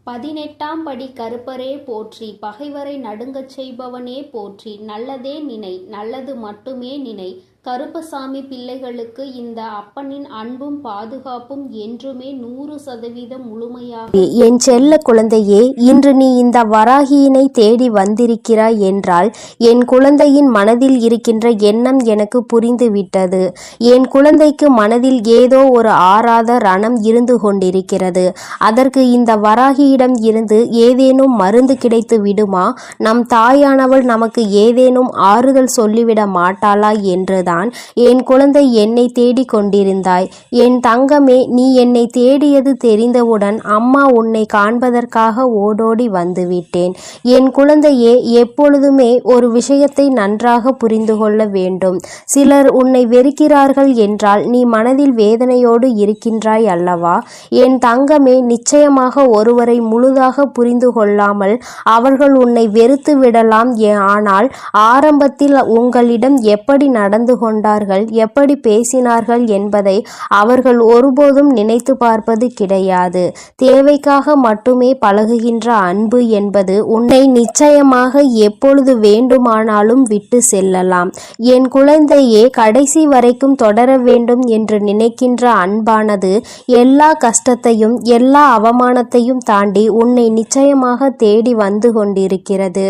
18ஆம் படி கருப்பரே போற்றி, பகைவரை நடுங்கச் செய்பவனே போற்றி, நல்லதே நினை, நல்லது மட்டுமே நினை. கருப்பசாமி பிள்ளைகளுக்கு இந்த அப்பனின் அன்பும் பாதுகாப்பும் என்றுமே 100% முழுமையாக. என் செல்ல குழந்தையே, இன்று நீ இந்த வராகியினை தேடி வந்திருக்கிறாய் என்றால் என் குழந்தையின் மனதில் இருக்கின்ற எண்ணம் எனக்கு புரிந்துவிட்டது. என் குழந்தைக்கு மனதில் ஏதோ ஒரு ஆறாத ரணம் இருந்து கொண்டிருக்கிறது. அதற்கு இந்த வராகியிடம் இருந்து ஏதேனும் மருந்து கிடைத்து விடுமா? நம் தாயானவள் நமக்கு ஏதேனும் ஆறுதல் சொல்லிவிட மாட்டாளா என்றுதான் என் குழந்தை என்னை தேடி கொண்டிருந்தாய். என் தங்கமே, நீ என்னை தேடியது தெரிந்தவுடன் அம்மா உன்னை காண்பதற்காக ஓடோடி வந்துவிட்டேன். என் குழந்தையே, எப்பொழுதுமே ஒரு விஷயத்தை நன்றாக புரிந்து கொள்ள வேண்டும். சிலர் உன்னை வெறுக்கிறார்கள் என்றால் நீ மனதில் வேதனையோடு இருக்கின்றாய் அல்லவா? என் தங்கமே, நிச்சயமாக ஒருவரை முழுதாக புரிந்து கொள்ளாமல் அவர்கள் உன்னை வெறுத்து விடலாம். ஆனால் ஆரம்பத்தில் உங்களிடம் எப்படி நடந்து கொண்டார்கள், எப்படி பேசினார்கள் என்பதை அவர்கள் ஒருபோதும் நினைத்து பார்ப்பது கிடையாது. தேவைக்காக மட்டுமே பழகுகின்ற அன்பு என்பது உன்னை நிச்சயமாக எப்பொழுது வேண்டுமானாலும் விட்டு செல்லலாம். என் குழந்தையே, கடைசி வரைக்கும் தொடர வேண்டும் என்று நினைக்கின்ற அன்பானது எல்லா கஷ்டத்தையும் எல்லா அவமானத்தையும் தாண்டி உன்னை நிச்சயமாக தேடி வந்து கொண்டிருக்கிறது.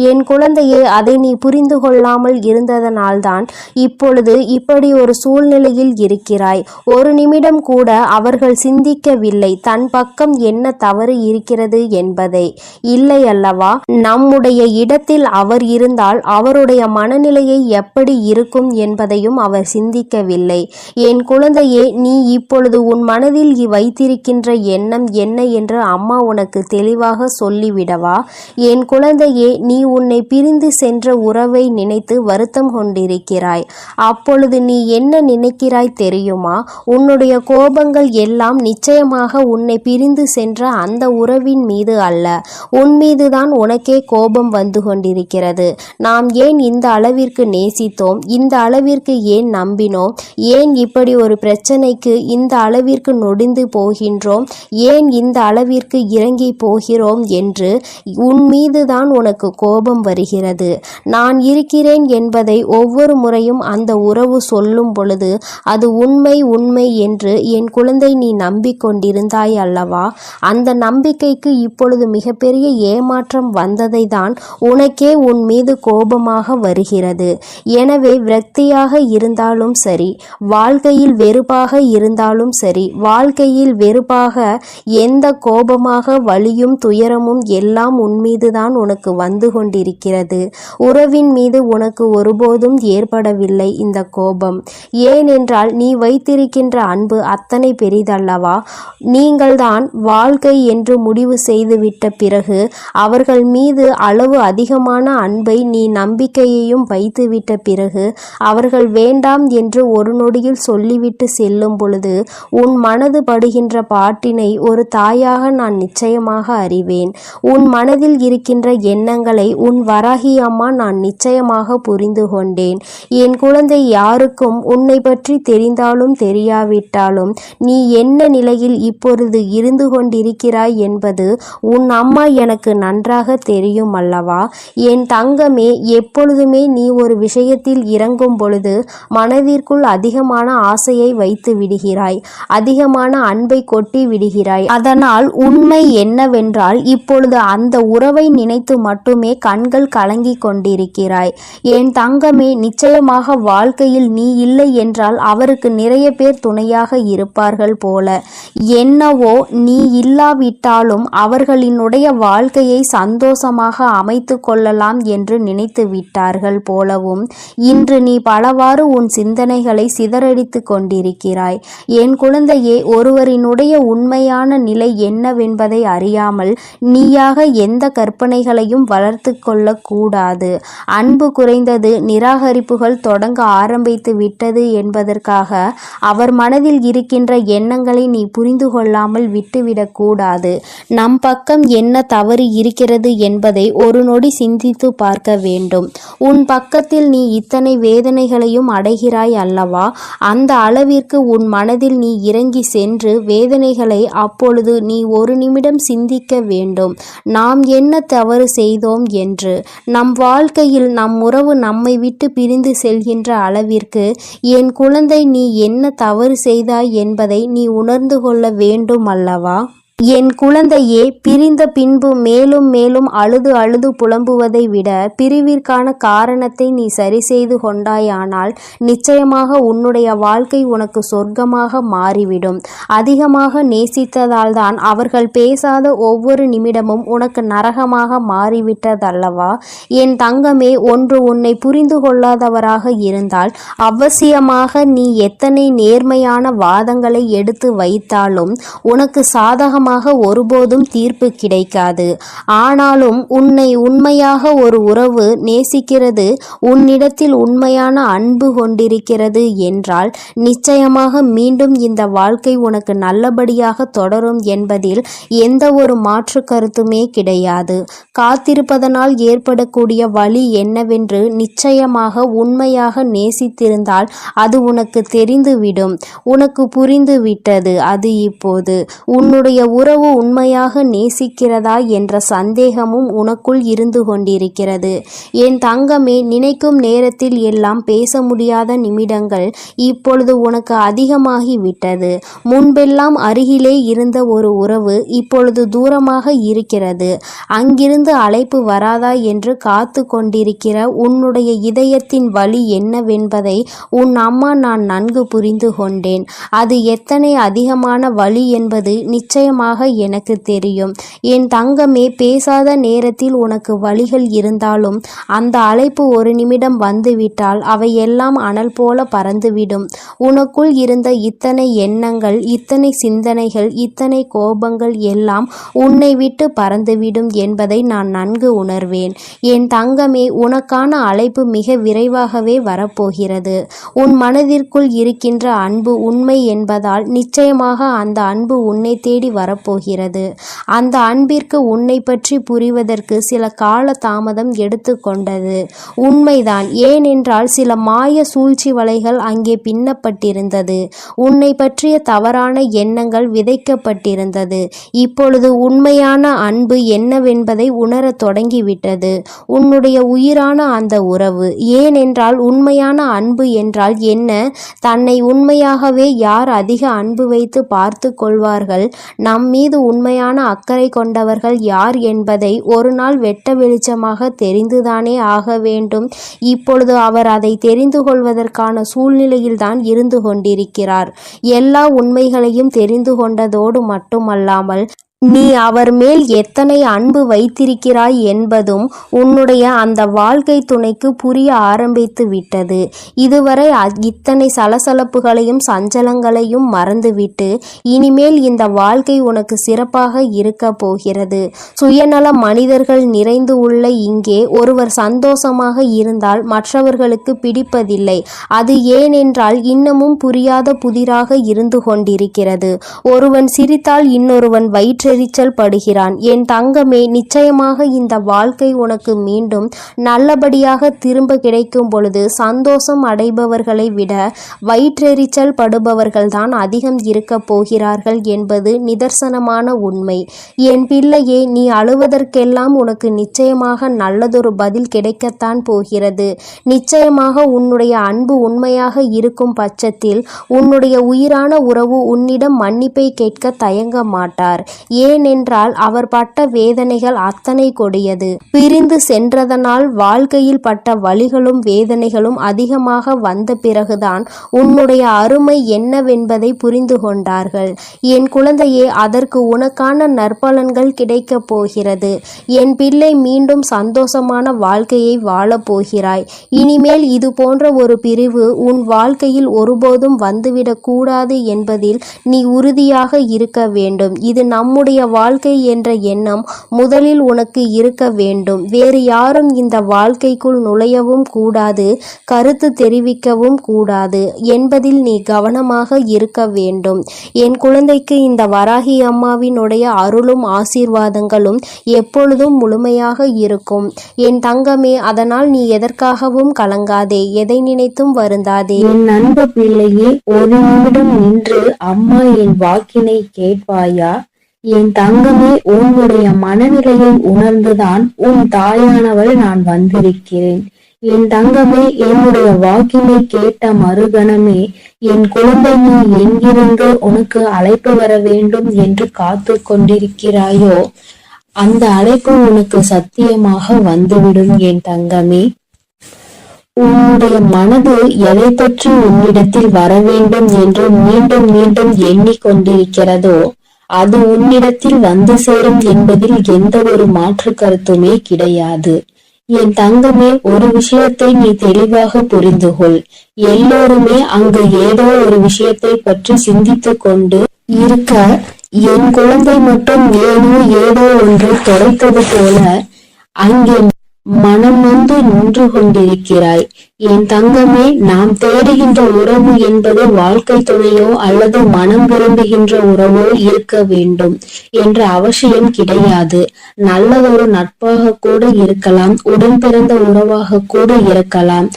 என் குழந்தையே, அதை நீ புரிந்து கொள்ளாமல் இருந்ததனால்தான் இப்பொழுது இப்படி ஒரு சூழ்நிலையில் இருக்கிறாய். ஒரு நிமிடம் கூட அவர்கள் சிந்திக்கவில்லை தன் பக்கம் என்ன தவறு இருக்கிறது என்பதை. இல்லை அல்லவா? நம்முடைய இடத்தில் அவர் இருந்தால் அவருடைய மனநிலையை எப்படி இருக்கும் என்பதையும் அவர் சிந்திக்கவில்லை. என் குழந்தையே, நீ இப்பொழுது உன் மனதில் வைத்திருக்கின்ற எண்ணம் என்ன என்று அம்மா உனக்கு தெளிவாக சொல்லிவிடவா? என் குழந்தையே, நீ உன்னை பிரிந்து சென்ற உறவை நினைத்து வருத்தம் கொண்டிருக்கிறாய். அப்பொழுது நீ என்ன நினைக்கிறாய் தெரியுமா? உன்னுடைய கோபங்கள் எல்லாம் நிச்சயமாக உன்னை பிரிந்து சென்ற அந்த உறவின் மீது அல்ல, உன் மீதுதான் உனக்கே கோபம் வந்து கொண்டிருக்கிறது. நாம் ஏன் இந்த அளவிற்கு நேசித்தோம், இந்த அளவிற்கு ஏன் நம்பினோம், ஏன் இப்படி ஒரு பிரச்சனைக்கு இந்த அளவிற்கு நொடிந்து போகின்றோம், ஏன் இந்த அளவிற்கு இறங்கி போகிறோம் என்று உன் மீதுதான் உனக்கு கோபம் வருகிறது. நான் இருக்கிறேன் என்பதை ஒவ்வொரு முறையும் அந்த உறவு சொல்லும் பொழுது அது உண்மை உண்மை என்று என் குழந்தை நீ நம்பிக்கொண்டிருந்தாய் அல்லவா? அந்த நம்பிக்கைக்கு இப்பொழுது மிகப்பெரிய ஏமாற்றம் வந்ததை தான் உனக்கே உன் மீது கோபமாக வருகிறது. எனவே விரக்தியாக இருந்தாலும் சரி, வாழ்க்கையில் வெறுப்பாக இருந்தாலும் சரி, வாழ்க்கையில் வெறுப்பாக எந்த கோபமாக வலியும் துயரமும் எல்லாம் உன் மீதுதான் உனக்கு வந்து கொண்டிருக்கிறது. உறவின் மீது உனக்கு ஒருபோதும் ஏற்படவில்லை இந்த கோபம். ஏனென்றால் நீ வைத்திருக்கின்ற அன்பு அத்தனை பெரிதல்லவா? நீங்கள்தான் வாழ்க்கை என்று முடிவு செய்துவிட்ட பிறகு அவர்கள் மீது அளவு அதிகமான அன்பை நீ நம்பிக்கையையும் வைத்துவிட்ட பிறகு அவர்கள் வேண்டாம் என்று ஒரு நொடியில் சொல்லிவிட்டு செல்லும் பொழுது உன் மனது படுகின்ற பாட்டினை ஒரு தாயாக நான் நிச்சயமாக அறிவேன். உன் மனதில் இருக்கின்ற எண்ணங்களை உன் வராகி அம்மா நான் நிச்சயமாக புரிந்து கொண்டேன். என் குழந்தை, யாருக்கும் உன்னை பற்றி தெரிந்தாலும் தெரியாவிட்டாலும் நீ என்ன நிலையில் இப்பொழுது இருந்து கொண்டிருக்கிறாய் என்பது உன் அம்மா எனக்கு நன்றாக தெரியும் அல்லவா? என் தங்கமே, எப்பொழுதுமே நீ ஒரு விஷயத்தில் இறங்கும் பொழுது மனதிற்குள் அதிகமான ஆசையை வைத்து விடுகிறாய், அதிகமான அன்பை கொட்டி விடுகிறாய். அதனால் உண்மை என்னவென்றால் இப்பொழுது அந்த உறவை நினைத்து மட்டுமே கண்கள் கலங்கி கொண்டிருக்கிறாய். என் தங்கமே, நிச்சயமாக வாழ்க்கையில் நீ இல்லை என்றால் அவருக்கு நிறைய பேர் துணையாக இருப்பார்கள் போல. என்னவோ நீ இல்லாவிட்டாலும் அவர்களினுடைய வாழ்க்கையை சந்தோஷமாக அமைத்து கொள்ளலாம் என்று நினைத்து விட்டார்கள் போலவும் இன்று நீ பலவாறு உன் சிந்தனைகளை சிதறடித்து கொண்டிருக்கிறாய். என் குழந்தையே, ஒருவரினுடைய உண்மையான நிலை என்னவென்பதை அறியாமல் நீயாக எந்த கற்பனைகளையும் வளர்த்து கொள்ள கூடாது. அன்பு குறைந்தது, நிராகரிப்புகள் தொடங்க தொடங்க ஆரம்பித்து விட்டது என்பதற்காக அவர் மனதில் இருக்கின்ற எண்ணங்களை நீ புரிந்து கொள்ளாமல் விட்டுவிடக்கூடாது. நம் பக்கம் என்ன தவறு இருக்கிறது என்பதை ஒரு நொடி சிந்தித்து பார்க்க வேண்டும். உன் பக்கத்தில் நீ இத்தனை வேதனைகளையும் அடைகிறாய் அல்லவா? அந்த அளவிற்கு உன் மனதில் நீ இறங்கி சென்று வேதனைகளை அப்பொழுது நீ ஒரு நிமிடம் சிந்திக்க வேண்டும். நாம் என்ன தவறு செய்தோம் என்று. நம் வாழ்க்கையில் நம் உறவு நம்மை விட்டு பிரிந்து செல்கின்ற அளவிற்கு என் குழந்தை நீ என்ன தவறு செய்தாய் என்பதை நீ உணர்ந்து கொள்ள வேண்டும் அல்லவா? என் குழந்தையே, பிரிந்த பின்பு மேலும் மேலும் அழுது அழுது புலம்புவதை விட பிரிவிற்கான காரணத்தை நீ சரி செய்து கொண்டாயானால் நிச்சயமாக உன்னுடைய வாழ்க்கை உனக்கு சொர்க்கமாக மாறிவிடும். அதிகமாக நேசித்ததால் தான் அவர்கள் பேசாத ஒவ்வொரு நிமிடமும் உனக்கு நரகமாக மாறிவிட்டதல்லவா? என் தங்கமே, ஒன்று உன்னை புரிந்து கொள்ளாதவராக இருந்தால் அவசியமாக நீ எத்தனை நேர்மையான வாதங்களை எடுத்து வைத்தாலும் உனக்கு சாதகமாக ஒருபோதும் தீர்ப்பு கிடைக்காது. ஆனாலும் உன்னை உண்மையாக ஒரு உறவு நேசிக்கிறது, உன்னிடத்தில் உண்மையான அன்பு கொண்டிருக்கிறது என்றால் நிச்சயமாக மீண்டும் இந்த வாழ்க்கை உனக்கு நல்லபடியாக தொடரும் என்பதில் எந்த ஒரு மாற்று கருத்துமே கிடையாது. காத்திருப்பதனால் ஏற்படக்கூடிய வலி என்னவென்று நிச்சயமாக உண்மையாக நேசித்திருந்தால் அது உனக்கு தெரிந்துவிடும். உனக்கு புரிந்து விட்டது. அது இப்போது உன்னுடைய உறவு உண்மையாக நேசிக்கிறதா என்ற சந்தேகமும் உனக்குள் இருந்து கொண்டிருக்கிறது. என் தங்கமே, நினைக்கும் நேரத்தில் எல்லாம் பேச முடியாத நிமிடங்கள் இப்பொழுது உனக்கு அதிகமாகிவிட்டது. முன்பெல்லாம் அருகிலே இருந்த ஒரு உறவு இப்பொழுது தூரமாக இருக்கிறது. அங்கிருந்து அழைப்பு வராதா என்று காத்து கொண்டிருக்கிற உன்னுடைய இதயத்தின் வலி என்னவென்பதை உன் அம்மா நான் நன்கு புரிந்து கொண்டேன். அது எத்தனை அதிகமான வலி என்பது நிச்சயமாக எனக்கு தெரியும். என் தங்கமே, பேசாத நேரத்தில் உனக்கு வலிகள் இருந்தாலும் அந்த அழைப்பு ஒரு நிமிடம் வந்துவிட்டால் அவையெல்லாம் அனல் போல பறந்துவிடும். உனக்குள் இருந்த இத்தனை எண்ணங்கள், இத்தனை சிந்தனைகள், இத்தனை கோபங்கள் எல்லாம் உன்னை விட்டு பறந்துவிடும் என்பதை நான் நன்கு உணர்வேன். என் தங்கமே, உனக்கான அழைப்பு மிக விரைவாகவே வரப்போகிறது. உன் மனதிற்குள் இருக்கின்ற அன்பு உண்மை என்பதால் நிச்சயமாக அந்த அன்பு உன்னை தேடி வரப்போகிறது. அந்த அன்பிற்கு உன்னை பற்றி புரிவதற்கு சில கால தாமதம் எடுத்துக்கொண்டது உண்மைதான். ஏனென்றால் சில மாய சூழ்ச்சி வலைகள் அங்கே பின்னப்பட்டிருந்தது. உன்னை பற்றிய தவறான எண்ணங்கள் விதைக்கப்பட்டிருந்தது. இப்பொழுது உண்மையான அன்பு என்னவென்பதை உணரத் தொடங்கிவிட்டது உன்னுடைய உயிரான அந்த உறவு. ஏனென்றால் உண்மையான அன்பு என்றால் என்ன? தன்னை உண்மையாகவே யார் அதிக அன்பு வைத்து பார்த்து கொள்வார்கள், நம் மீது உண்மையான அக்கறை கொண்டவர்கள் யார் என்பதை ஒரு நாள் வெட்ட வெளிச்சமாக தெரிந்துதானே ஆக வேண்டும். இப்பொழுது அவர் அதை தெரிந்து கொள்வதற்கான சூழ்நிலையில்தான் இருந்து கொண்டிருக்கிறார். எல்லா உண்மைகளையும் தெரிந்து கொண்டதோடு மட்டுமல்லாமல் நீ அவர் மேல் எத்தனை அன்பு வைத்திருக்கிறாய் என்பதும் உன்னுடைய அந்த வாழ்க்கை துணைக்கு புரிய ஆரம்பித்து விட்டது. இதுவரை இத்தனை சலசலப்புகளையும் சஞ்சலங்களையும் மறந்துவிட்டு இனிமேல் இந்த வாழ்க்கை உனக்கு சிறப்பாக இருக்க போகிறது. சுயநல மனிதர்கள் நிறைந்து உள்ள இங்கே ஒருவர் சந்தோஷமாக இருந்தால் மற்றவர்களுக்கு பிடிப்பதில்லை. அது ஏனென்றால் இன்னமும் புரியாத புதிராக இருந்து கொண்டிருக்கிறது. ஒருவன் சிரித்தால் இன்னொருவன் வயிற்று எரிச்சல் படுகிறான். என் தங்கமே, நிச்சயமாக இந்த வாழ்க்கை உனக்கு மீண்டும் நல்லபடியாக திரும்ப கிடைக்கும் பொழுது சந்தோஷம் அடைபவர்களை விட வயிற்றெரிச்சல் படுபவர்கள் தான் அதிகம் இருக்க போகிறார்கள் என்பது நிதர்சனமான உண்மை. என் பிள்ளையே, நீ அழுவதற்கெல்லாம் உனக்கு நிச்சயமாக நல்லதொரு பதில் கிடைக்கத்தான் போகிறது. நிச்சயமாக உன்னுடைய அன்பு உண்மையாக இருக்கும் பட்சத்தில் உன்னுடைய உயிரான உறவு உன்னிடம் மன்னிப்பை கேட்க தயங்க மாட்டார். ஏனென்றால் அவர் பட்ட வேதனைகள் அத்தனை கொடியது. பிரிந்து சென்றதனால் வாழ்க்கையில் பட்ட வலிகளும் வேதனைகளும் அதிகமாக வந்த பிறகுதான் உன்னுடைய அருமை என்னவென்பதை புரிந்து கொண்டார்கள். என் குழந்தையே, அதற்கு உனக்கான நற்பலன்கள் கிடைக்கப் போகிறது. என் பிள்ளை, மீண்டும் சந்தோஷமான வாழ்க்கையை வாழப் போகிறாய். இனிமேல் இது போன்ற ஒரு பிரிவு உன் வாழ்க்கையில் ஒருபோதும் வந்துவிடக் கூடாது என்பதில் நீ உறுதியாக இருக்க வேண்டும். இது நம்முடைய என்னுடைய வாழ்க்கை என்ற எண்ணம் முதலில் உனக்கு இருக்க வேண்டும். வேறு யாரும் இந்த வாழ்க்கைக்குள் நுழையவும் கூடாது, கருத்து தெரிவிக்கவும் கூடாது என்பதில் நீ கவனமாக இருக்க வேண்டும். என் குழந்தைக்கு இந்த வராகி அம்மாவினுடைய அருளும் ஆசீர்வாதங்களும் எப்பொழுதும் முழுமையாக இருக்கும். என் தங்கமே, அதனால் நீ எதற்காகவும் கலங்காதே, எதை நினைத்தும் வருந்தாதே. என் அன்பு பிள்ளையே, ஒரு நிமிடம் நின்று அம்மா என் வாக்கினை கேட்பாயா? என் தங்கமே, உன்னுடைய மனநிலையை உணர்ந்துதான் உன் தாயானவள் நான் வந்திருக்கிறேன். என் தங்கமே, என்னுடைய வாக்கினை கேட்ட மறுகணமே என் குழந்தை நீ எங்கிருந்து உனக்கு அழைப்பு வர வேண்டும் என்று காத்து கொண்டிருக்கிறாயோ அந்த அழைப்பு உனக்கு சத்தியமாக வந்துவிடும். என் தங்கமே, உன்னுடைய மனது எதை பற்றி உன்னிடத்தில் வர வேண்டும் என்று மீண்டும் மீண்டும் எண்ணிக்கொண்டிருக்கிறதோ அது உன்னிடத்தில் வந்து சேரும் என்பதில் எந்த ஒரு மாற்று கருத்துமே கிடையாது. என் தங்கமே, ஒரு விஷயத்தை நீ தெளிவாக புரிந்து கொள். எல்லோருமே அங்கு ஏதோ ஒரு விஷயத்தை பற்றி சிந்தித்து கொண்டு இருக்க, என் குழந்தை மட்டும் ஏதோ ஒன்றை தொலைத்தது போல அங்கே மனம் நொந்து நின்று கொண்டிருக்கிறாய். என் தங்கமே, நாம் தேடுகின்ற உறவு என்பது வாழ்க்கை துணையோ அல்லது மனம் விரும்புகின்ற உறவோ இருக்க வேண்டும் என்ற அவசியம் கிடையாது. நல்லதொரு நட்பாக கூட இருக்கலாம், உடன் பிறந்த உறவாக கூட இருக்கலாம்.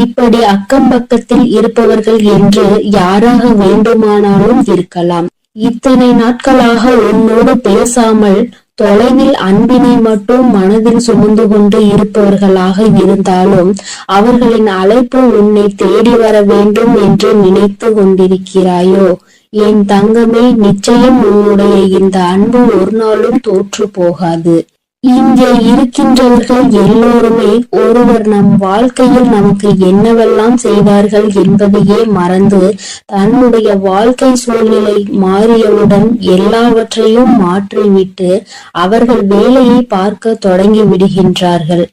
இப்படி அக்கம் பக்கத்தில் இருப்பவர்கள் என்று யாராக வேண்டுமானாலும் இருக்கலாம். இத்தனை நாட்களாக உன்னோடு பேசாமல் தொலைவில் அன்பினை மட்டும் மனதில் சுமந்து கொண்டு இருப்பவர்களாக இருந்தாலும் அவர்களின் அழைப்பு உன்னை தேடி வர வேண்டும் என்று நினைத்து கொண்டிருக்கிறாயோ? என் தங்கமே, நிச்சயம் உன்னுடைய இந்த அன்பு ஒரு நாளும் தோற்று போகாது. இங்கே இருக்கின்றவர்கள் எல்லோருமே ஒருவர் நம் வாழ்க்கையில் நமக்கு என்னவெல்லாம் செய்தார்கள் என்பதையே மறந்து தன்னுடைய வாழ்க்கை சூழ்நிலை மாறியவுடன் எல்லாவற்றையும் மாற்றிவிட்டு அவர்கள் வேலையை பார்க்க தொடங்கி விடுகின்றார்கள்.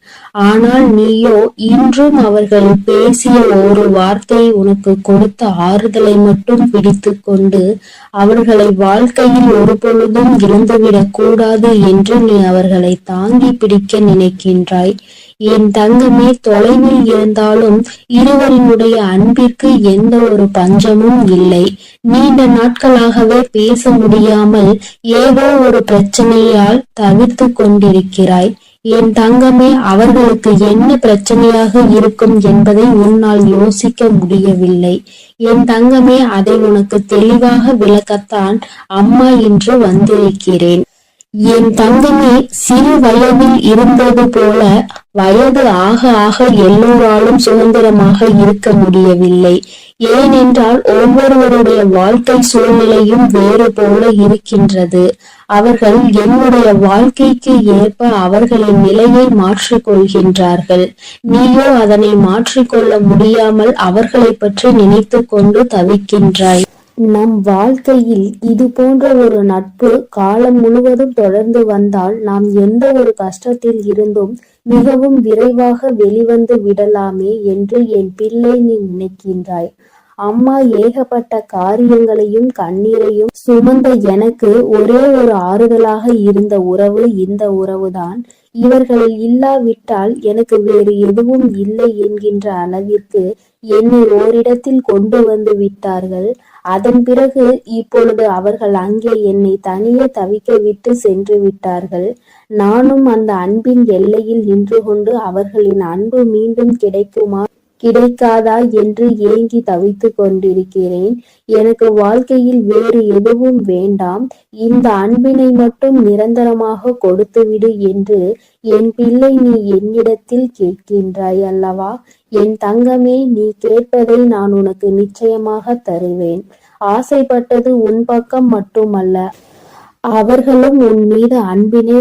ஆனால் நீயோ இன்றும் அவர்கள் பேசிய ஒரு வார்த்தை உனக்கு கொடுத்த ஆறுதலை மட்டும் பிடித்து கொண்டு அவர்களை வாழ்க்கையில் ஒரு பொழுதும் இழந்துவிடக் கூடாது என்று நீ அவர்களை தாங்கி பிடிக்க நினைக்கின்றாய். என் தங்கமே, தொலைவில் இருந்தாலும் இருவரினுடைய அன்பிற்கு எந்த ஒரு பஞ்சமும் இல்லை. நீண்ட நாட்களாகவே பேச முடியாமல் ஏதோ ஒரு பிரச்சனையால் தவிர்த்து கொண்டிருக்கிறாய். என் தங்கமே, அவர்களுக்கு என்ன பிரச்சனையாக இருக்கும் என்பதை உன்னால் யோசிக்க முடியவில்லை. என் தங்கமே, அதை உனக்கு தெளிவாக விளக்கத்தான் அம்மா இன்று வந்திருக்கிறேன். என் தங்கமே, சிறு வயதில் இருந்தது போல வயது ஆக ஆக எல்லோராலும் சுதந்திரமாக இருக்க முடியவில்லை. ஏனென்றால் ஒவ்வொருவருடைய வாழ்க்கை சூழ்நிலையும் வேறு போல இருக்கின்றது. அவர்கள் என்னுடைய வாழ்க்கைக்கு ஏற்ப அவர்களின் நிலையை மாற்றிக்கொள்கின்றார்கள். நீயோ அதனை மாற்றிக்கொள்ள முடியாமல் அவர்களை பற்றி நினைத்து கொண்டு தவிக்கின்றாய். நம் வாழ்க்கையில் இது போன்ற ஒரு நட்பு காலம் முழுவதும் தொடர்ந்து வந்தால் நாம் எந்த ஒரு கஷ்டத்தில் இருந்தும் மிகவும் விரைவாக வெளிவந்து விடலாமே என்று என் பிள்ளை நீ நினைக்கின்றாய். அம்மா ஏகப்பட்ட காரியங்களையும் கண்ணீரையும் சுமந்த எனக்கு ஒரே ஒரு ஆறுதலாக இருந்த உறவு இந்த உறவுதான். இவர்களில் இல்லாவிட்டால் எனக்கு வேறு எதுவும் இல்லை என்கின்ற அளவிற்கு என்னை ஓரிடத்தில் கொண்டு வந்து விட்டார்கள். அதன் பிறகு இப்பொழுது அவர்கள் அங்கே என்னை தனியே தவிக்க விட்டு சென்று விட்டார்கள். நானும் அந்த அன்பின் எல்லையில் நின்று கொண்டு அவர்களின் அன்பு மீண்டும் கிடைக்குமா கிடைக்காதா என்று ஏங்கி தவித்து கொண்டிருக்கிறேன். எனக்கு வாழ்க்கையில் வேறு எதுவும் வேண்டாம், இந்த அன்பினை மட்டும் நிரந்தரமாக கொடுத்துவிடு என்று என் பிள்ளை நீ என்னிடத்தில் கேட்கின்றாய் அல்லவா? என் தங்கமே, நீ கேட்பதை நான் உனக்கு நிச்சயமாக தருவேன். ஆசைப்பட்டது உன் பக்கம் மட்டுமல்ல, அவர்களும் உன் மீது அன்பினை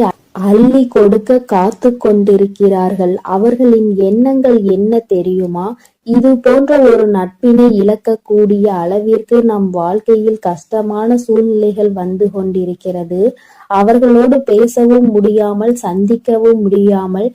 அள்ளி கொடுக்க காத்து கொண்டிருக்கிறார்கள். அவர்களின் எண்ணங்கள் என்ன தெரியுமா? இது போன்ற ஒரு நட்பினை இழக்கக்கூடிய அளவிற்கு நம் வாழ்க்கையில் கஷ்டமான சூழ்நிலைகள் வந்து கொண்டிருக்கிறது. அவர்களோடு பேசவும் முடியாமல், சந்திக்கவும் முடியாமல்,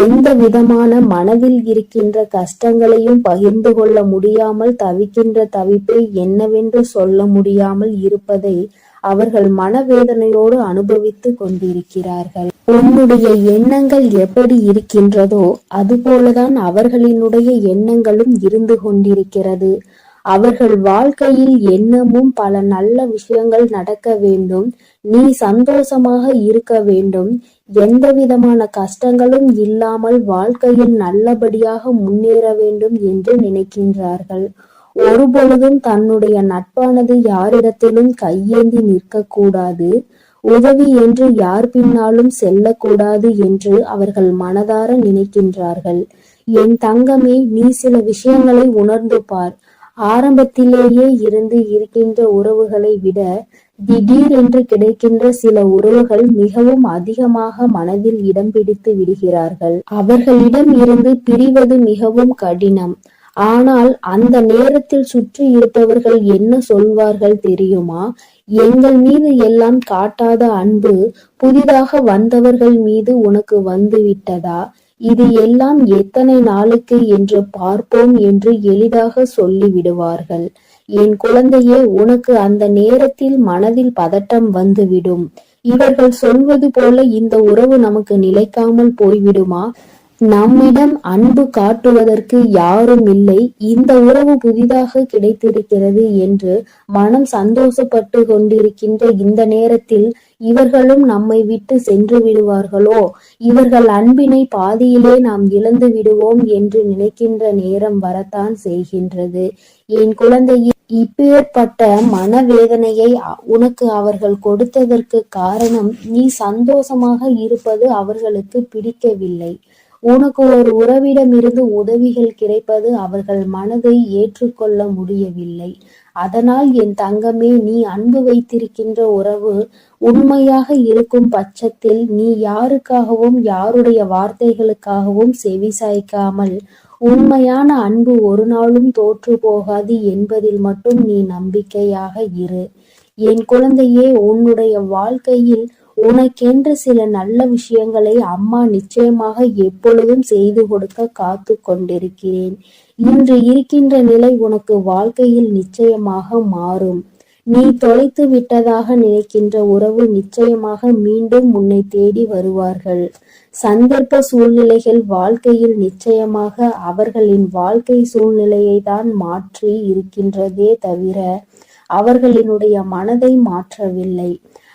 எந்த விதமான மனதில் இருக்கின்ற கஷ்டங்களையும் பகிர்ந்து கொள்ள முடியாமல் தவிக்கின்ற தவிப்பை என்னவென்று சொல்ல முடியாமல் இருப்பதை அவர்கள் மனவேதனையோடு அனுபவித்துக் கொண்டிருக்கிறார்கள். உன்னுடைய எண்ணங்கள் எப்படி இருக்கின்றதோ அதுபோலதான் அவர்களினுடைய எண்ணங்களும் இருந்து கொண்டிருக்கிறது. அவர்கள் வாழ்க்கையில் எண்ணமும் பல நல்ல விஷயங்கள் நடக்க வேண்டும், நீ சந்தோஷமாக இருக்க வேண்டும், எந்த விதமான கஷ்டங்களும் இல்லாமல் வாழ்க்கையில் நல்லபடியாக முன்னேற வேண்டும் என்று நினைக்கின்றார்கள். ஒருபொழுதும் தன்னுடைய நட்பானது யாரிடத்திலும் கையேந்தி நிற்கக்கூடாது, உதவி என்று யார் பின்னாலும் செல்லக்கூடாது என்று அவர்கள் மனதார நினைக்கின்றார்கள். என் தங்கமே, நீ சில விஷயங்களை உணர்ந்து பார். ஆரம்பத்திலேயே இருந்து இருக்கின்ற உறவுகளை விட திடீரென்று கிடைக்கின்ற சில உறவுகள் மிகவும் அதிகமாக மனதில் இடம் பிடித்து விடுகிறார்கள். அவர்களிடம் இருந்து பிரிவது மிகவும் கடினம். ஆனால் அந்த நேரத்தில் சுற்றி இருப்பவர்கள் என்ன சொல்வார்கள் தெரியுமா? எங்கள் மீது எல்லாம் காட்டாத அன்பு புதிதாக வந்தவர்கள் மீது உனக்கு வந்து விட்டதா? இது எல்லாம் எத்தனை நாளுக்கு என்று பார்ப்போம் என்று எளிதாக சொல்லி விடுவார்கள். என் குழந்தையே, உனக்கு அந்த நேரத்தில் மனதில் பதட்டம் வந்துவிடும். இவர்கள் சொல்வது போல இந்த உறவு நமக்கு நிலைக்காமல் போய்விடுமா? நம்மிடம் அன்பு காட்டுவதற்கு யாரும் இல்லை, இந்த உறவு புதிதாக கிடைத்திருக்கிறது என்று மனம் சந்தோஷப்பட்டு கொண்டிருக்கின்ற இந்த நேரத்தில் இவர்களும் நம்மை விட்டு சென்று விடுவார்களோ, இவர்கள் அன்பினை பாதியிலே நாம் இழந்து விடுவோம் என்று நினைக்கின்ற நேரம் வரத்தான் செய்கின்றது. என் குழந்தையே, இப்பேற்பட்ட மனவேதனையை உனக்கு அவர்கள் கொடுத்ததற்கு காரணம் நீ சந்தோஷமாக இருப்பது அவர்களுக்கு பிடிக்கவில்லை. உனக்கு ஒரு உறவிடமிருந்து உதவிகள் கிடைப்பது அவர்கள் மனதை ஏற்றுக்கொள்ள முடியவில்லை. அதனால் என் தங்கமே, நீ அன்பு வைத்திருக்கின்ற உறவு உண்மையாக இருக்கும் பட்சத்தில் நீ யாருக்காகவும் யாருடைய வார்த்தைகளுக்காகவும் செவி சாய்க்காமல் உண்மையான அன்பு ஒரு நாளும் தோற்று போகாது என்பதில் மட்டும் நீ நம்பிக்கையாக இரு. என் குழந்தையே, உன்னுடைய வாழ்க்கையில் உனக்கென்று சில நல்ல விஷயங்களை அம்மா நிச்சயமாக எப்பொழுதும் செய்து கொடுக்க காத்து கொண்டிருக்கிறேன். இன்று இருக்கின்ற நிலை உனக்கு வாழ்க்கையில் நிச்சயமாக மாறும். நீ தொலைத்து விட்டதாக நினைக்கின்ற உறவு நிச்சயமாக மீண்டும் உன்னை தேடி வருவார்கள். சந்தர்ப்ப சூழ்நிலைகள் வாழ்க்கையில் நிச்சயமாக அவர்களின் வாழ்க்கை சூழ்நிலையை தான் மாற்றி இருக்கின்றதே தவிர அவர்களினுடைய மனதை மாற்றவில்லை.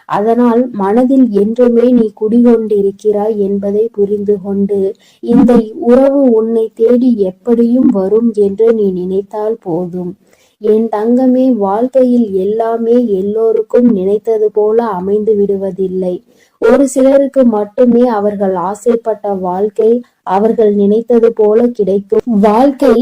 அதனால் மனதில் என்றுமே நீ குடிகொண்டிருக்கிறாய் என்பதை புரிந்து கொண்டு இந்த உறவு உன்னை தேடி எப்படியும் வரும் என்று நீ நினைத்தால் போதும். என் தங்கமே, வாழ்க்கையில் எல்லாமே எல்லோருக்கும் நினைத்தது போல அமைந்து விடுவதில்லை. ஒரு சிலருக்கு மட்டுமே அவர்கள் ஆசைப்பட்ட வாழ்க்கை அவர்கள் நினைத்தது போல கிடைக்கும். வாழ்க்கை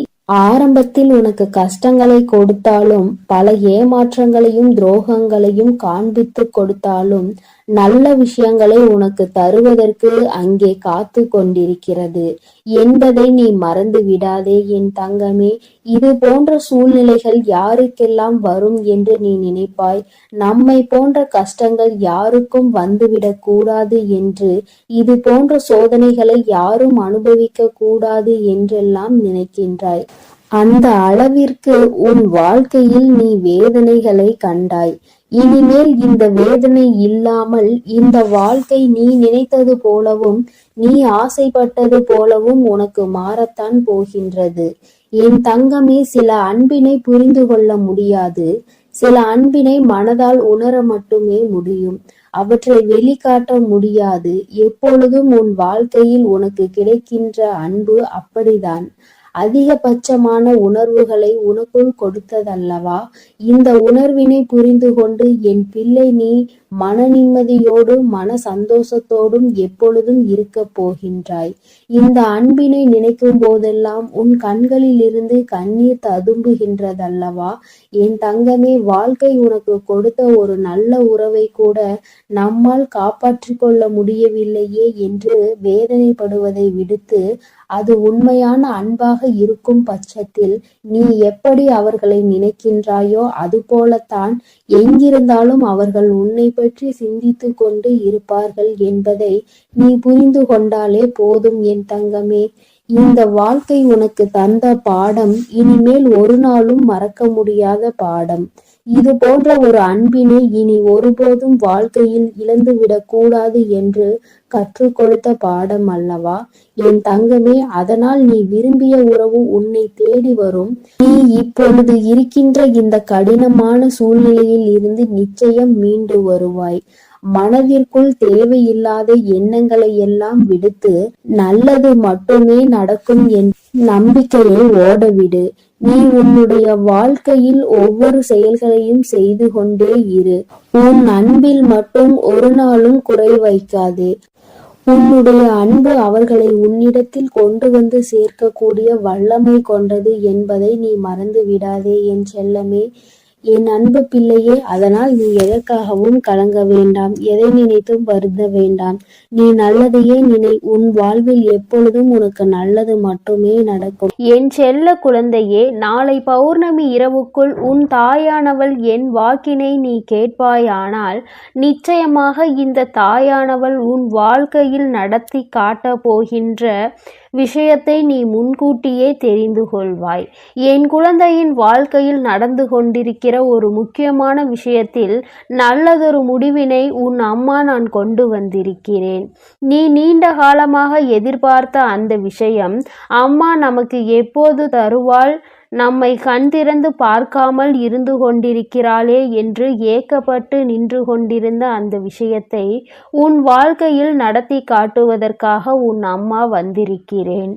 ஆரம்பத்தில் உனக்கு கஷ்டங்களை கொடுத்தாலும் பல ஏமாற்றங்களையும் துரோகங்களையும் காண்பித்து கொடுத்தாலும் நல்ல விஷயங்களை உனக்கு தருவதற்கு அங்கே காத்து கொண்டிருக்கிறது என்பதை நீ மறந்து விடாதே என் தங்கமே. இது போன்ற சூழ்நிலைகள் யாருக்கெல்லாம் வரும் என்று நீ நினைப்பாய்? நம்மை போன்ற கஷ்டங்கள் யாருக்கும் வந்துவிடக் கூடாது என்று, இது போன்ற சோதனைகளை யாரும் அனுபவிக்க கூடாது என்றெல்லாம் நினைக்கின்றாய். அந்த அளவிற்கு உன் வாழ்க்கையில் நீ வேதனைகளை கண்டாய். இனிமேல் இந்த வேதனை இல்லாமல் இந்த வாழ்க்கை நீ நினைத்தது போலவும் நீ ஆசைப்பட்டது போலவும் உனக்கு மாறத்தான் போகின்றது. என் தங்கமே, சில அன்பினை புரிந்து கொள்ள முடியாது. சில அன்பினை மனதால் உணர மட்டுமே முடியும். அவற்றை வெளிக்காட்ட முடியாது. எப்பொழுதும் உன் வாழ்க்கையில் உனக்கு கிடைக்கின்ற அன்பு அப்படிதான். அதிகபட்சமான உணர்வுகளை உனக்குள் கொடுத்ததல்லவா? இந்த உணர்வினை புரிந்து கொண்டு என் பிள்ளை நீ மன நிம்மதியோடு மன சந்தோஷத்தோடும் எப்பொழுதும் இருக்க போகின்றாய். இந்த அன்பினை நினைக்கும் போதெல்லாம் உன் கண்களில் இருந்து கண்ணீர் ததும்புகின்றதல்லவா? என் தங்கமே, வாழ்க்கை உனக்கு கொடுத்த ஒரு நல்ல உறவை கூட நம்மால் காப்பாற்றிக் கொள்ள முடியவில்லையே என்று வேதனைப்படுவதை விடுத்து, அது உண்மையான அன்பாக இருக்கும் பட்சத்தில் நீ எப்படி அவர்களை நினைக்கின்றாயோ அது போலத்தான் எங்கிருந்தாலும் அவர்கள் உன்னை பற்றி சிந்தித்து கொண்டு இருப்பார்கள் என்பதை நீ புரிந்து கொண்டாலே போதும் என் தங்கமே. இந்த வாழ்க்கை உனக்கு தந்த பாடம் இனிமேல் ஒரு நாளும் மறக்க முடியாத பாடம். இது போன்ற ஒரு அன்பினை இனி ஒருபோதும் வாழ்க்கையில் இழந்துவிடக் கூடாது என்று கற்றுக் கொடுத்த பாடம் அல்லவா என் தங்கமே. அதனால் நீ விரும்பிய உறவு உன்னை தேடி வரும். நீ இப்பொழுது இருக்கின்ற இந்த கடினமான சூழ்நிலையில் இருந்து நிச்சயம் மீண்டு வருவாய். மனதிற்குள் தேவையில்லாத எண்ணங்களை எல்லாம் விடுத்து நல்லது மட்டுமே நடக்கும் என் நம்பிக்கையை ஓடவிடு. நீ உன்னுடைய வாழ்க்கையில் ஒவ்வொரு செயல்களையும் செய்து கொண்டே இரு. உன் அன்பில் மட்டும் ஒரு நாளும் குறை வைக்காதே. உன்னுடைய அன்பு அவர்களை உன்னிடத்தில் கொண்டு வந்து சேர்க்கக்கூடிய வல்லமை கொண்டது என்பதை நீ மறந்து விடாதே என் செல்லமே, என் அன்பு பிள்ளையே. அதனால் நீ எதற்காகவும் கலங்க வேண்டாம், எதை நினைத்தும் வருந்த வேண்டாம். நீ நல்லதையே நினை. உன் வாழ்வில் எப்பொழுதும் உனக்கு நல்லது மட்டுமே நடக்கும். என் செல்ல குழந்தையே, நாளை பௌர்ணமி இரவுக்குள் உன் தாயானவள் என் வாக்கினை நீ கேட்பாயானால் நிச்சயமாக இந்த தாயானவள் உன் வாழ்க்கையில் நடத்தி காட்டப் போகின்ற விஷயத்தை நீ முன்கூட்டியே தெரிந்து கொள்வாய். என் குழந்தையின் வாழ்க்கையில் நடந்து கொண்டிருக்கிற ஒரு முக்கியமான விஷயத்தில் நல்லதொரு முடிவினை உன் அம்மா நான் கொண்டு வந்திருக்கிறேன். நீ நீண்ட காலமாக எதிர்பார்த்த அந்த விஷயம் அம்மா நமக்கு எப்போது தருவாள், நம்மை கண் திறந்து பார்க்காமல் இருந்து கொண்டிருக்கிறாளே என்று ஏக்கப்பட்டு நின்று கொண்டிருந்த அந்த விஷயத்தை உன் வாழ்க்கையில் நடத்தி காட்டுவதற்காக உன் அம்மா வந்திருக்கிறேன்.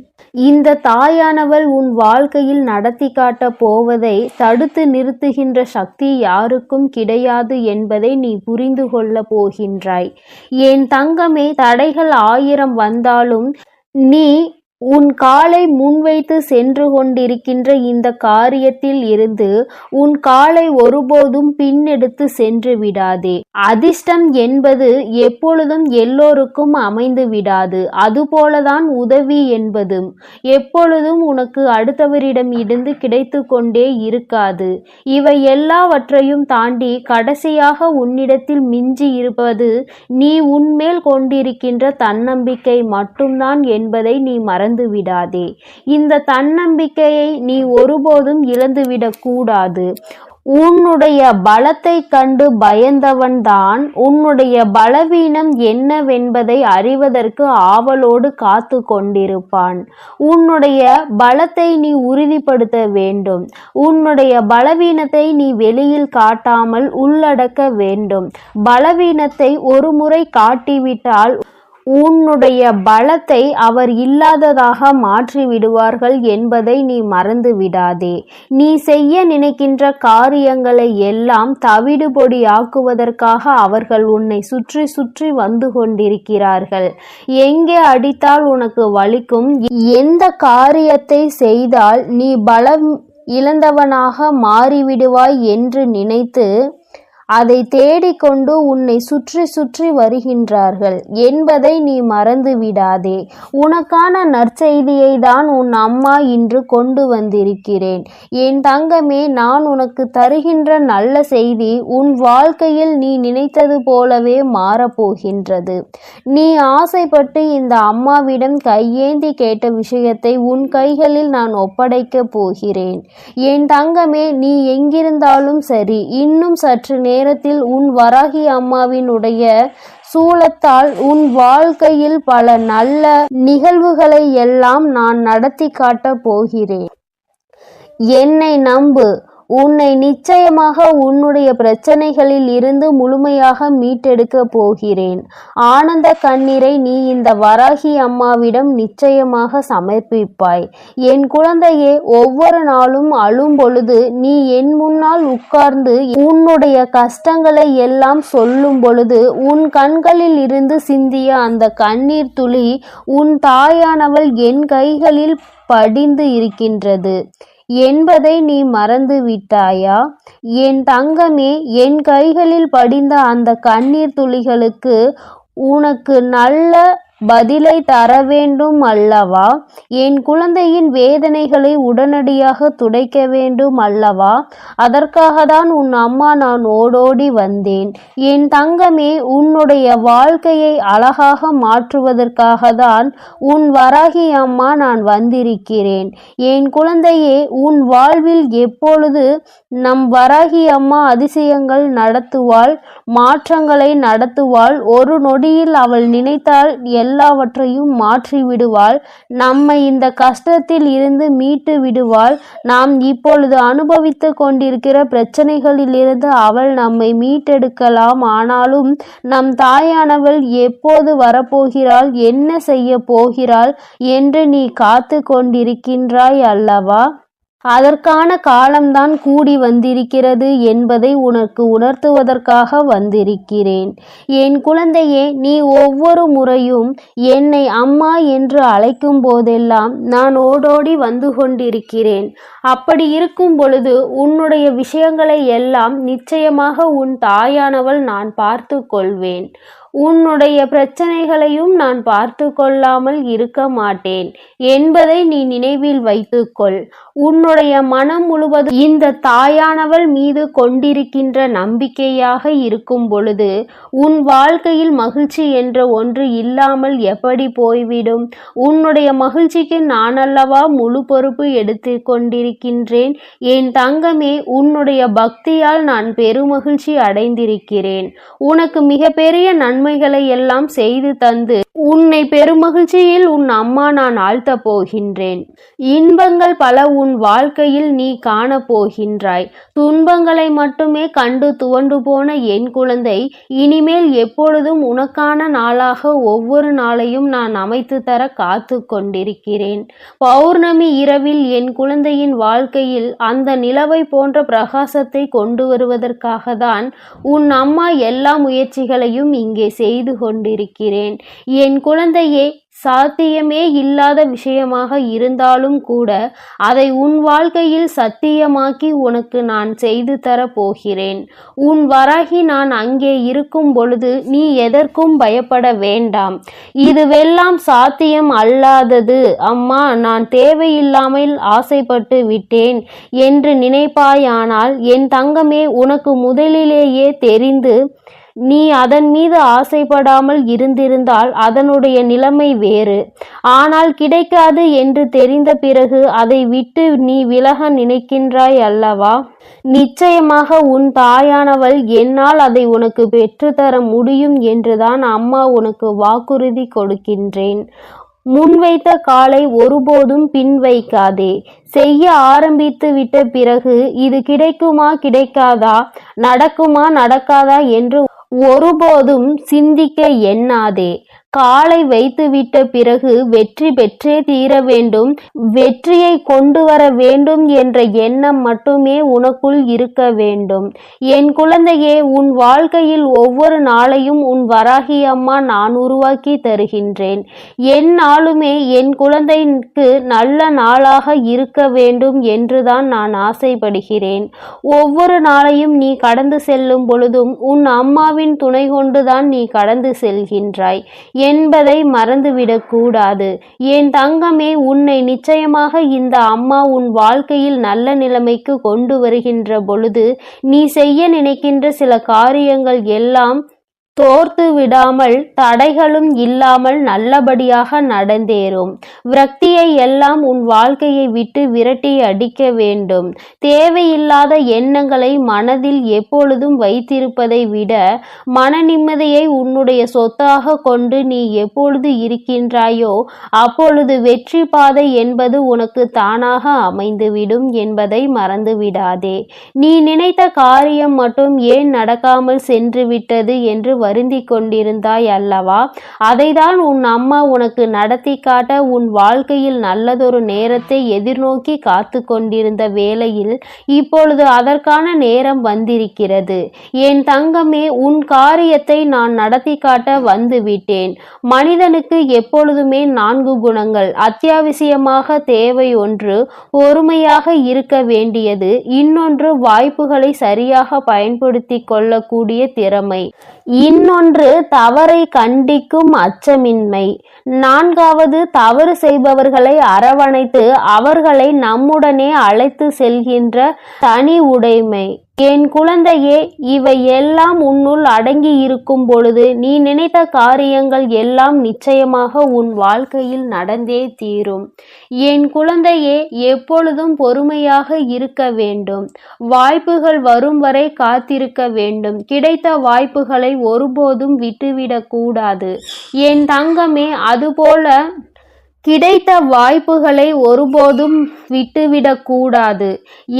இந்த தாயானவள் உன் வாழ்க்கையில் நடத்தி காட்டப் போவதை தடுத்து நிறுத்துகின்ற சக்தி யாருக்கும் கிடையாது என்பதை நீ புரிந்து கொள்ள போகின்றாய். என் தங்கமே, தடைகள் 1000 வந்தாலும் நீ உன் காலை முன்வைத்து சென்று கொண்டிருக்கின்ற இந்த காரியத்தில் இருந்து உன் காலை ஒருபோதும் பின்னெடுத்து சென்று விடாதே. அதிர்ஷ்டம் என்பது எப்பொழுதும் எல்லோருக்கும் அமைந்து விடாது. அதுபோலதான் உதவி என்பதும் எப்பொழுதும் உனக்கு அடுத்தவரிடம் இருந்து கிடைத்து கொண்டே இருக்காது. இவை எல்லாவற்றையும் தாண்டி கடைசியாக உன்னிடத்தில் மிஞ்சி இருப்பது நீ உன்மேல் கொண்டிருக்கின்ற தன்னம்பிக்கை மட்டும்தான் என்பதை நீ மறந்து விடாதே. இந்த தன்னம்பிக்கையை நீ ஒருபோதும் இழந்துவிடக் கூடாது. உன்னுடைய பலத்தை கண்டு பயந்தவன்தான் உன்னுடைய பலவீனம் என்னவென்பதை அறிவதற்கு ஆவலோடு காத்து கொண்டிருப்பான். உன்னுடைய பலத்தை நீ உறுதிப்படுத்த வேண்டும். உன்னுடைய பலவீனத்தை நீ வெளியில் காட்டாமல் உள்ளடக்க வேண்டும். பலவீனத்தை ஒரு முறை காட்டிவிட்டால் உன்னுடைய பலத்தை அவர் இல்லாததாக மாற்றி விடுவார்கள் என்பதை நீ மறந்து விடாதே. நீ செய்ய நினைக்கின்ற காரியங்களை எல்லாம் தவிடுபொடி ஆக்குவதற்காக அவர்கள் உன்னை சுற்றி சுற்றி வந்து கொண்டிருக்கிறார்கள். எங்கே அடித்தால் உனக்கு வலிக்கும், எந்த காரியத்தை செய்தால் நீ பலம் இழந்தவனாக மாறிவிடுவாய் என்று நினைத்து அதை தேடிக்கொண்டு உன்னை சுற்றி சுற்றி வருகின்றார்கள் என்பதை நீ மறந்து விடாதே. உனக்கான நற்செய்தியை தான் உன் அம்மா இன்று கொண்டு வந்திருக்கிறேன். என் தங்கமே, நான் உனக்கு தருகின்ற நல்ல செய்தி உன் வாழ்க்கையில் நீ நினைத்தது போலவே மாறப்போகின்றது. நீ ஆசைப்பட்டு இந்த அம்மாவிடம் கையேந்தி கேட்ட விஷயத்தை உன் கைகளில் நான் ஒப்படைக்கப் போகிறேன். என் தங்கமே, நீ எங்கிருந்தாலும் சரி, இன்னும் சற்று நேரத்தில் உன் வராகி அம்மாவினுடைய சூலத்தால் உன் வாழ்க்கையில் பல நல்ல நிகழ்வுகளை எல்லாம் நான் நடத்தி காட்டப் போகிறேன். என்னை நம்பு. உன்னை நிச்சயமாக உன்னுடைய பிரச்சனைகளில் இருந்து முழுமையாக மீட்டெடுக்க போகிறேன். ஆனந்த கண்ணீரை நீ இந்த வராகி அம்மாவிடம் நிச்சயமாக சமர்ப்பிப்பாய். என் குழந்தையே, ஒவ்வொரு நாளும் அழும் பொழுது நீ என் முன்னால் உட்கார்ந்து உன்னுடைய கஷ்டங்களை எல்லாம் சொல்லும் பொழுது உன் கண்களில் இருந்து சிந்திய அந்த கண்ணீர் துளி உன் தாயானவள் என் கைகளில் படிந்து இருக்கின்றது என்பதை நீ மறந்து விட்டாயா? என் தங்கமே, என் கைகளில் படிந்த அந்த கண்ணீர் துளிகளுக்கு உனக்கு நல்ல பதிலை தர வேண்டும் அல்லவா? என் குழந்தையின் வேதனைகளை உடனடியாக துடைக்க வேண்டும் அல்லவா? அதற்காகத்தான் உன் அம்மா நான் ஓடோடி வந்தேன். என் தங்கமே, உன்னுடைய வாழ்க்கையை அழகாக மாற்றுவதற்காக தான் உன் வராகி அம்மா நான் வந்திருக்கிறேன். என் குழந்தையே, உன் வாழ்வில் எப்பொழுது நம் வராகி அம்மா அதிசயங்கள் நடத்துவாள், மாற்றங்களை நடத்துவாள். ஒரு நொடியில் அவள் நினைத்தால் எல்லாவற்றையும் மாற்றி விடுவாள். நம்மை இந்த கஷ்டத்தில் இருந்து மீட்டு விடுவாள். நாம் இப்பொழுது அனுபவித்து கொண்டிருக்கிற பிரச்சனைகளிலிருந்து அவள் நம்மை மீட்டெடுக்கலாம். ஆனாலும் நம் தாயானவள் எப்போது வரப்போகிறாள், என்ன செய்ய போகிறாள் என்று நீ காத்து கொண்டிருக்கின்றாய் அல்லவா? அதற்கான காலம்தான் கூடி வந்திருக்கிறது என்பதை உனக்கு உணர்த்துவதற்காக வந்திருக்கிறேன். என் குழந்தையே, நீ ஒவ்வொரு முறையும் என்னை அம்மா என்று அழைக்கும் போதெல்லாம் நான் ஓடோடி வந்து கொண்டிருக்கிறேன். அப்படி இருக்கும் பொழுது உன்னுடைய விஷயங்களை எல்லாம் நிச்சயமாக உன் தாயானவள் நான் பார்த்து கொள்வேன். உன்னுடைய பிரச்சனைகளையும் நான் பார்த்து கொள்ளாமல் இருக்க மாட்டேன் என்பதை நீ நினைவில் வைத்துக்கொள். உன்னுடைய மனம் முழுவதும் இந்த தாயானவள் மீது கொண்டிருக்கின்ற நம்பிக்கையாக இருக்கும் பொழுது உன் வாழ்க்கையில் மகிழ்ச்சி என்ற ஒன்று இல்லாமல் எப்படி போய்விடும்? உன்னுடைய மகிழ்ச்சிக்கு நான் அல்லவா முழு பொறுப்பு எடுத்து கொண்டிருக்கின்றேன். என் தங்கமே, உன்னுடைய பக்தியால் நான் பெருமகிழ்ச்சி அடைந்திருக்கிறேன். உனக்கு மிகப்பெரிய நன்மைகளை எல்லாம் செய்து தந்து உன்னை பெருமகிழ்ச்சியில் உன் அம்மா நான் ஆழ்த்த போகின்றேன். இன்பங்கள் பல உன் வாழ்க்கையில் நீ காண போகின்றாய். துன்பங்களை மட்டுமே கண்டு துவண்டு போன என் குழந்தை, இனிமேல் எப்பொழுதும் உனக்கான நாளாக ஒவ்வொரு நாளையும் நான் அமைத்து தர காத்து கொண்டிருக்கிறேன். பௌர்ணமி இரவில் என் குழந்தையின் வாழ்க்கையில் அந்த நிலவை போன்ற பிரகாசத்தை கொண்டு வருவதற்காக தான் உன் அம்மா எல்லா முயற்சிகளையும் இங்கே செய்து கொண்டிருக்கிறேன். என் குழந்தையே, சாத்தியமே இல்லாத விஷயமாக இருந்தாலும் கூட அதை உன் வாழ்க்கையில் சத்தியமாக்கி உனக்கு நான் செய்து தர போகிறேன். உன் வராகி நான் அங்கே இருக்கும் பொழுது நீ எதற்கும் பயப்பட வேண்டாம். இதுவெல்லாம் சாத்தியம் அல்லாதது அம்மா, நான் தேவையில்லாமல் ஆசைப்பட்டு விட்டேன் என்று நினைப்பாயானால் என் தங்கமே, உனக்கு முதலிலேயே தெரிந்து நீ அதன் மீது ஆசைப்படாமல் இருந்திருந்தால் அதனுடைய நிலைமை வேறு. ஆனால் கிடைக்காது என்று தெரிந்த பிறகு அதை விட்டு நீ விலக நினைக்கின்றாய் அல்லவா? நிச்சயமாக உன் தாயானவள் என்னால் அதை உனக்கு பெற்றுத்தர முடியும் என்றுதான் அம்மா உனக்கு வாக்குறுதி கொடுக்கின்றேன். முன்வைத்த காலை ஒருபோதும் பின் வைக்காதே. செய்ய ஆரம்பித்து விட்ட பிறகு இது கிடைக்குமா கிடைக்காதா, நடக்குமா நடக்காதா என்று ஒருபோதும் சிந்திக்க எண்ணாதே. காலை வைத்துவிட்ட பிறகு வெற்றி பெற்றே தீர வேண்டும், வெற்றியை கொண்டு வர வேண்டும் என்ற எண்ணம் மட்டுமே உனக்குள் இருக்க வேண்டும். என் குழந்தையே, உன் வாழ்க்கையில் ஒவ்வொரு நாளையும் உன் வராகி அம்மா நான் உருவாக்கி தருகின்றேன். எந்நாளுமே என் குழந்தைக்கு நல்ல நாளாக இருக்க வேண்டும் என்றுதான் நான் ஆசைப்படுகிறேன். ஒவ்வொரு நாளையும் நீ கடந்து செல்லும் பொழுதும் உன் அம்மாவின் துணை கொண்டுதான் நீ கடந்து செல்கின்றாய் என்பதை மறந்துவிடக் கூடாது. என் தங்கமே, உன்னை நிச்சயமாக இந்த அம்மா உன் வாழ்க்கையில் நல்ல நிலைமைக்கு கொண்டு வருகின்ற பொழுது நீ செய்ய நினைக்கின்ற சில காரியங்கள் எல்லாம் தோர்த்து விடாமல் தடைகளும் இல்லாமல் நல்லபடியாக நடந்தேறும். விரக்தியை எல்லாம் உன் வாழ்க்கையை விட்டு விரட்டி அடிக்க வேண்டும். தேவையில்லாத எண்ணங்களை மனதில் எப்பொழுதும் வைத்திருப்பதை விட மன நிம்மதியை உன்னுடைய சொத்தாக கொண்டு நீ எப்பொழுது இருக்கின்றாயோ அப்பொழுது வெற்றி பாதை என்பது உனக்கு தானாக அமைந்துவிடும் என்பதை மறந்துவிடாதே. நீ நினைத்த காரியம் மட்டும் ஏன் நடக்காமல் சென்று விட்டது என்று வருந்தி கொண்டிருந்தாய் அல்லவா? அதைதான் உன் அம்மா உனக்கு நடத்தி காட்ட உன் வாழ்க்கையில் நல்லதொரு நேரத்தை எதிர்நோக்கி காத்து கொண்டிருந்த வேளையில் இப்பொழுது அதற்கான நேரம் வந்திருக்கிறது. என் தங்கமே, உன் காரியத்தை நான் நடத்தி காட்ட வந்துவிட்டேன். மனிதனுக்கு எப்பொழுதுமே 4 குணங்கள் அத்தியாவசியமாக தேவை. ஒன்று பொறுமையாக இருக்க வேண்டியது, இன்னொன்று வாய்ப்புகளை சரியாக பயன்படுத்தி கொள்ளக்கூடிய திறமை, இன்னொன்று தவறை கண்டிக்கும் அச்சமின்மை. 4வது தவறு செய்பவர்களை அரவணைத்து அவர்களை நம்முடனே அழைத்து செல்கின்ற தனி உடைமை. என் குழந்தையே, இவை எல்லாம் உன்னுள் அடங்கி இருக்கும் பொழுது நீ நினைத்த காரியங்கள் எல்லாம் நிச்சயமாக உன் வாழ்க்கையில் நடந்தே தீரும். என் குழந்தையே, எப்பொழுதும் பொறுமையாக இருக்க வேண்டும். வாய்ப்புகள் வரும் வரை காத்திருக்க வேண்டும். கிடைத்த வாய்ப்புகளை ஒருபோதும் விட்டுவிடக் கூடாது. என் தங்கமே, அதுபோல கிடைத்த வாய்ப்புகளை ஒருபோதும் விட்டுவிடக் கூடாது.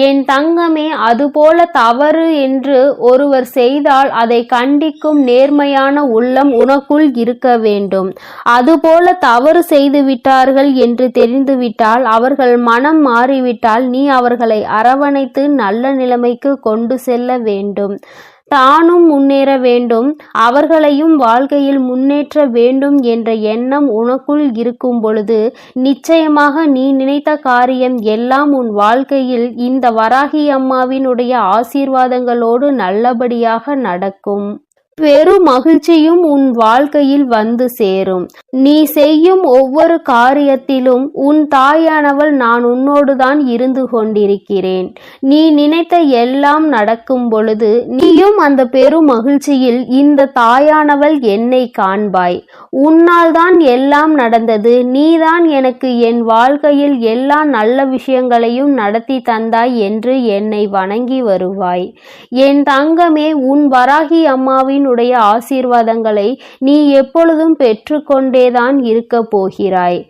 என் தங்கமே, அதுபோல தவறு என்று ஒருவர் செய்தால் அதை கண்டிக்கும் நேர்மையான உள்ளம் உனக்குள் இருக்க வேண்டும். அதுபோல தவறு செய்து விட்டார்கள் என்று தெரிந்துவிட்டால், அவர்கள் மனம் மாறிவிட்டால், நீ அவர்களை அரவணைத்து நல்ல நிலைமைக்கு கொண்டு செல்ல வேண்டும். தானும் முன்னேற வேண்டும், அவர்களையும் வாழ்க்கையில் முன்னேற்ற வேண்டும் என்ற எண்ணம் உனக்குள் இருக்கும் பொழுது நிச்சயமாக நீ நினைத்த காரியம் எல்லாம் உன் வாழ்க்கையில் இந்த வராகி அம்மாவினுடைய ஆசீர்வாதங்களோடு நல்லபடியாக நடக்கும். பெரும் மகிழ்ச்சியும் உன் வாழ்க்கையில் வந்து சேரும். நீ செய்யும் ஒவ்வொரு காரியத்திலும் உன் தாயானவள் நான் உன்னோடுதான் இருந்து கொண்டிருக்கிறேன். நீ நினைத்த எல்லாம் நடக்கும் பொழுது நீயும் அந்த பெரும் மகிழ்ச்சியில் இந்த தாயானவள் என்னை காண்பாய். உன்னால் தான் எல்லாம் நடந்தது. நீதான் எனக்கு என் வாழ்க்கையில் எல்லா நல்ல விஷயங்களையும் நடத்தி தந்தாய் என்று என்னை வணங்கி வருவாய். என் தங்கமே, உன் வராகி அம்மாவின் உடைய ஆசீர்வாதங்களை நீ எப்பொழுதும் பெற்றுக்கொண்டேதான் இருக்க போகிறாய்.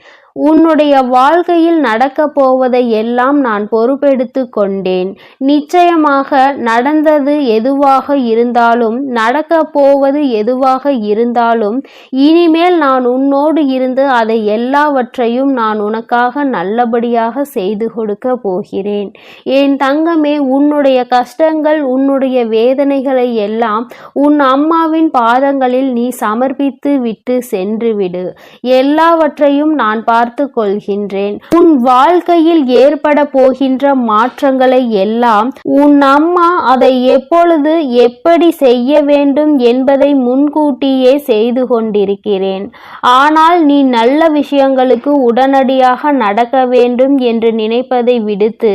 உன்னுடைய வாழ்க்கையில் நடக்க போவதை எல்லாம் நான் பொறுப்பெடுத்து கொண்டேன். நிச்சயமாக நடந்தது எதுவாக இருந்தாலும், நடக்க போவது எதுவாக இருந்தாலும், இனிமேல் நான் உன்னோடு இருந்து அதை எல்லாவற்றையும் நான் உனக்காக நல்லபடியாக செய்து கொடுக்க போகிறேன். என் தங்கமே, உன்னுடைய கஷ்டங்கள், உன்னுடைய வேதனைகளை எல்லாம் உன் அம்மாவின் பாதங்களில் நீ சமர்ப்பித்து விட்டு சென்று விடு. எல்லாவற்றையும் நான் பார்த்து கொள்கின்றேன். உன் வாழ்க்கையில் ஏற்பட போகின்ற மாற்றங்களை எல்லாம் உன் அம்மா அதை எப்பொழுது எப்படி செய்ய வேண்டும் என்பதை முன்கூட்டியே செய்து கொண்டிருக்கிறேன். ஆனால் நீ நல்ல விஷயங்களுக்கு உடனடியாக நடக்க வேண்டும் என்று நினைப்பதை விடுத்து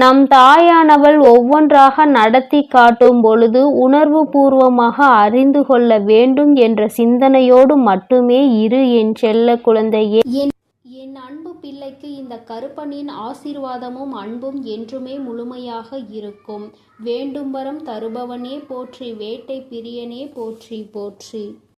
நம் தாயானவள் ஒவ்வொன்றாக நடத்தி காட்டும் பொழுது உணர்வு பூர்வமாக அறிந்து கொள்ள வேண்டும் என்ற சிந்தனையோடு மட்டுமே இரு என் செல்ல குழந்தையே. என் அன்பு பிள்ளைக்கு இந்த கருப்பனின் ஆசீர்வாதமும் அன்பும் என்றுமே முழுமையாக இருக்கும். வேண்டும் வரம் தருபவனே போற்றி, வேட்டை பிரியனே போற்றி போற்றி.